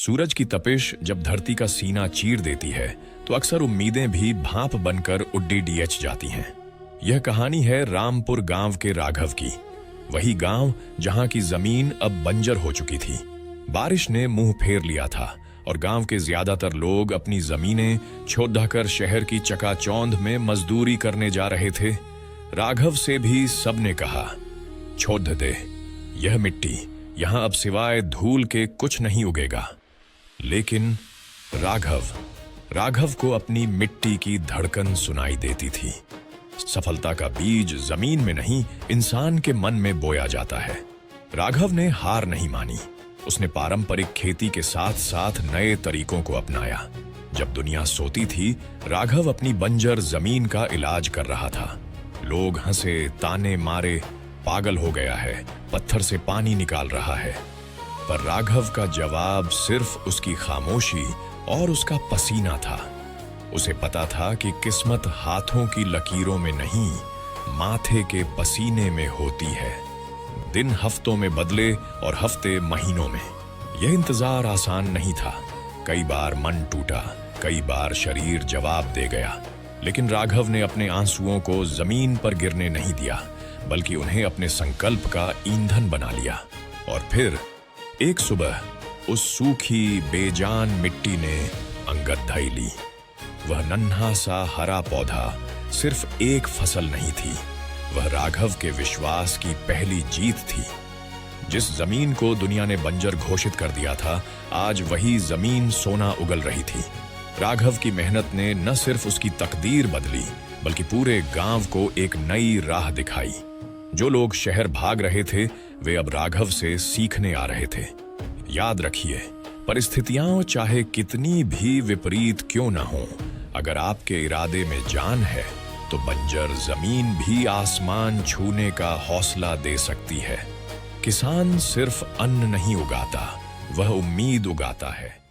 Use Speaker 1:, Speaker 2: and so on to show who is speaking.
Speaker 1: सूरज की तपिश जब धरती का सीना चीर देती है तो अक्सर उम्मीदें भी भाप बनकर उड्डी जाती हैं। यह कहानी है रामपुर गांव के राघव की। वही गांव जहां की जमीन अब बंजर हो चुकी थी। बारिश ने मुंह फेर लिया था और गांव के ज्यादातर लोग अपनी जमीनें छोड़ शहर की चकाचौंध में मजदूरी करने जा रहे थे। राघव से भी सबने कहा, छोड़ दे, यह मिट्टी यहां अब सिवाय धूल के कुछ नहीं उगेगा। लेकिन राघव को अपनी मिट्टी की धड़कन सुनाई देती थी। सफलता का बीज जमीन में नहीं, इंसान के मन में बोया जाता है। राघव ने हार नहीं मानी। उसने पारंपरिक खेती के साथ साथ नए तरीकों को अपनाया। जब दुनिया सोती थी, राघव अपनी बंजर जमीन का इलाज कर रहा था। लोग हंसे, ताने मारे, पागल हो गया है, पत्थर से पानी निकाल रहा है। पर राघव का जवाब सिर्फ उसकी खामोशी और उसका पसीना था। उसे पता था कि किस्मत हाथों की लकीरों में नहीं, माथे के पसीने में होती है। दिन हफ्तों में बदले और हफ्ते महीनों में। यह इंतजार आसान नहीं था। कई बार मन टूटा, कई बार शरीर जवाब दे गया। लेकिन राघव ने अपने आंसुओं को जमीन पर गिरने नहीं दिया, बल्कि उन्हें अपने संकल्प का ईंधन बना लिया। और फिर एक सुबह उस सूखी बेजान मिट्टी ने अंगत ढाई ली। वह नन्हा सा हरा पौधा सिर्फ एक फसल नहीं थी, वह राघव के विश्वास की पहली जीत थी। जिस जमीन को दुनिया ने बंजर घोषित कर दिया था, आज वही जमीन सोना उगल रही थी। राघव की मेहनत ने न सिर्फ उसकी तकदीर बदली, बल्कि पूरे गांव को एक नई राह दिखाई। जो लोग शहर भाग रहे थे, वे अब राघव से सीखने आ रहे थे। याद रखिए, परिस्थितियां चाहे कितनी भी विपरीत क्यों न हो, अगर आपके इरादे में जान है तो बंजर जमीन भी आसमान छूने का हौसला दे सकती है। किसान सिर्फ अन्न नहीं उगाता, वह उम्मीद उगाता है।